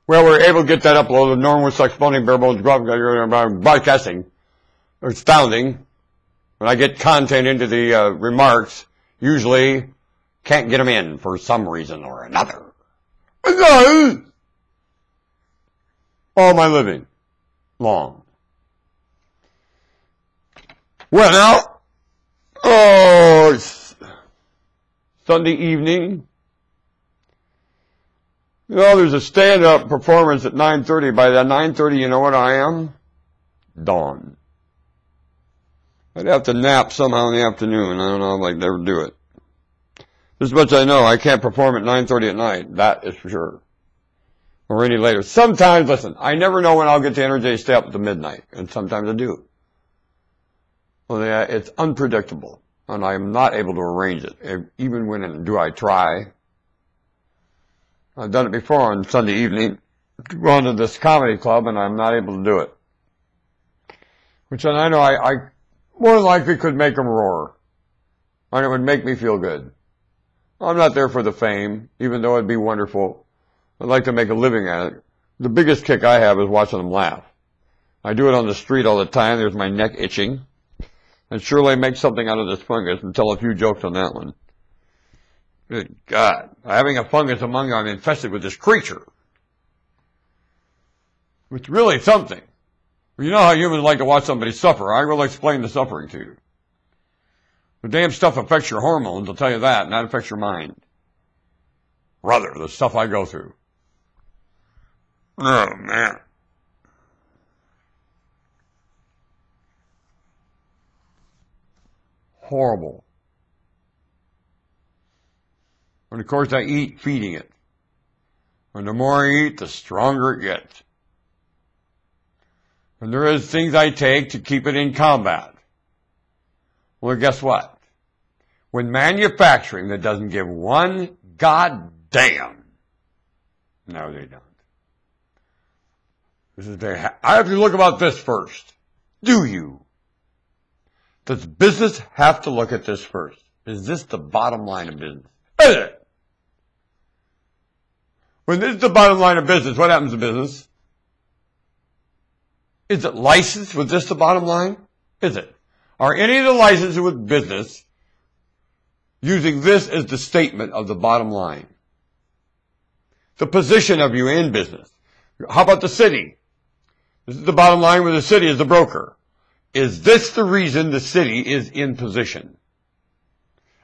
Well, we're able to get that uploaded. Normal sex spawning bare bones broadcasting. Astounding. When I get content into the remarks, usually can't get them in for some reason or another. All my living long. Well, now, it's Sunday evening. You know, there's a stand-up performance at 9:30. By that 9:30, you know what I am? Dawn. I'd have to nap somehow in the afternoon. I don't know if I could ever do it. This much I know, I can't perform at 9:30 at night. That is for sure. Or any later. Sometimes, listen, I never know when I'll get the energy to stay up to midnight. And sometimes I do. Well, yeah, it's unpredictable. And I am not able to arrange it. Even when do I try. I've done it before on Sunday evening. Gone to this comedy club and I'm not able to do it. Which then I know I more than likely could make them roar. And it would make me feel good. I'm not there for the fame, even though it'd be wonderful. I'd like to make a living at it. The biggest kick I have is watching them laugh. I do it on the street all the time. There's my neck itching. And surely make something out of this fungus and tell a few jokes on that one. Good God. Having a fungus among you, I'm infested with this creature. It's really something. You know how humans like to watch somebody suffer. I will explain the suffering to you. The damn stuff affects your hormones, I'll tell you that, and that affects your mind. Rather, the stuff I go through. Oh, man. Horrible. And of course I eat feeding it. And the more I eat, the stronger it gets. And there is things I take to keep it in combat. Well, guess what? When manufacturing that doesn't give one goddamn. No, they don't. I have to look about this first. Do you? Does business have to look at this first? Is this the bottom line of business? Is it? When this is the bottom line of business, what happens to business? Is it licensed? Was this the bottom line? Is it? Are any of the licenses with business using this as the statement of the bottom line? The position of you in business. How about the city? This is the bottom line where the city is the broker. Is this the reason the city is in position?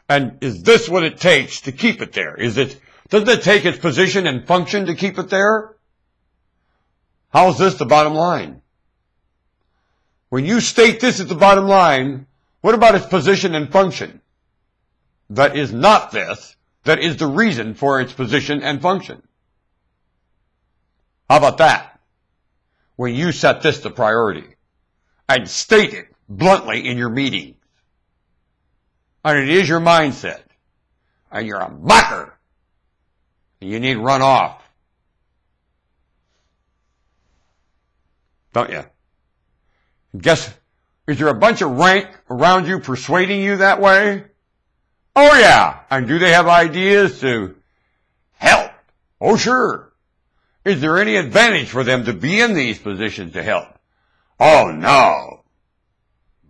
And is this what it takes to keep it there? Doesn't it take its position and function to keep it there? How is this the bottom line? When you state this as the bottom line, what about its position and function? That is not this. That is the reason for its position and function. How about that? When you set this the priority and state it bluntly in your meetings. And it is your mindset. And you're a mocker. And you need to run off. Don't you? Guess, is there a bunch of rank around you persuading you that way? Oh yeah. And do they have ideas to help? Oh sure. Is there any advantage for them to be in these positions to help? Oh no.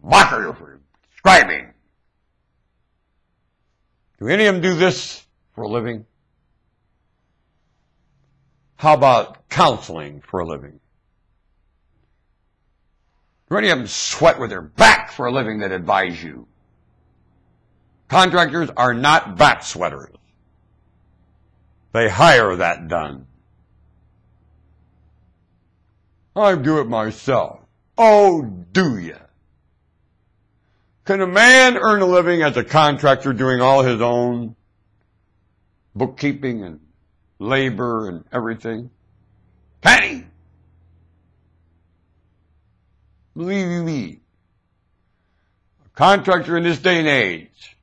Mocker for scribing. Do any of them do this for a living? How about counseling for a living? Do any of them sweat with their back for a living that advise you? Contractors are not back sweaters. They hire that done. I do it myself. Oh, do you? Can a man earn a living as a contractor doing all his own bookkeeping and labor and everything? Can he? Believe you me. A contractor in this day and age,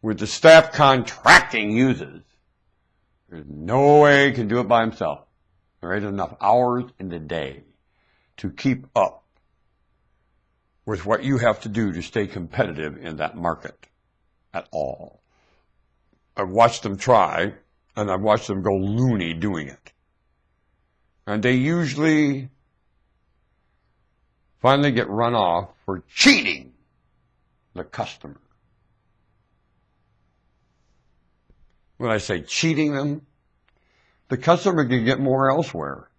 with the staff contracting uses, there's no way he can do it by himself. There ain't enough hours in the day to keep up with what you have to do to stay competitive in that market at all. I've watched them try, and I've watched them go loony doing it. And they usually finally get run off for cheating the customer. When I say cheating them, the customer can get more elsewhere.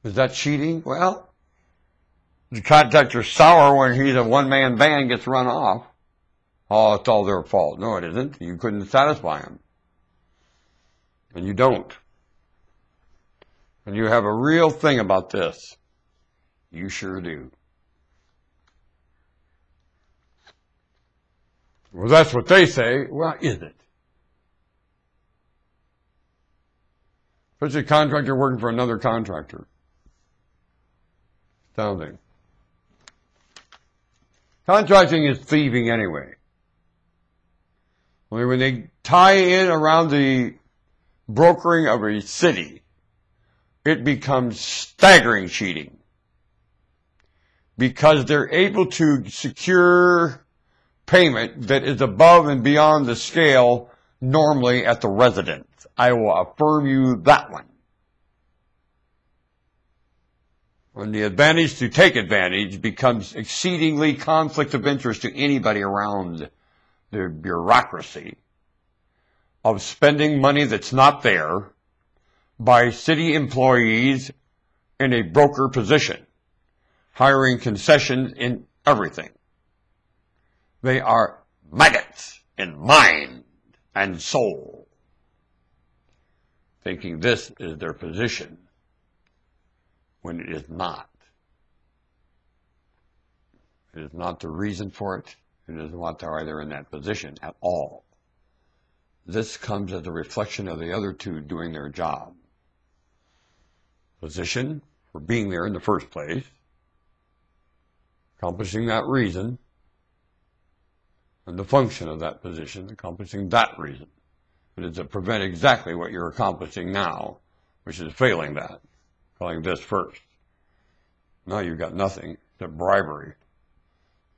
Is that cheating? Well, the contractor's sour when he's a one-man band gets run off. Oh, it's all their fault. No, it isn't. You couldn't satisfy them. And you don't. And you have a real thing about this. You sure do. Well, that's what they say. Well, is it? Especially a contractor working for another contractor. Astounding. Contracting is thieving anyway. Only when they tie in around the brokering of a city, it becomes staggering cheating. Because they're able to secure payment that is above and beyond the scale normally at the residence. I will affirm you that one. When the advantage to take advantage becomes exceedingly conflict of interest to anybody around the bureaucracy of spending money that's not there by city employees in a broker position, hiring concessions in everything. They are maggots in mind and soul, thinking this is their position when it is not. It is not the reason for it. It is not why they're in that position at all. This comes as a reflection of the other two doing their job. Position for being there in the first place, accomplishing that reason, and the function of that position, accomplishing that reason. It is to prevent exactly what you're accomplishing now, which is failing that, calling this first. Now you've got nothing except bribery.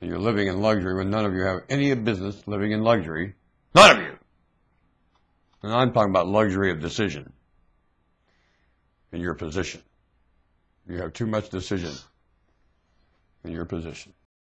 And you're living in luxury when none of you have any business living in luxury. None of you! And I'm talking about luxury of decision in your position. You have too much decision in your position.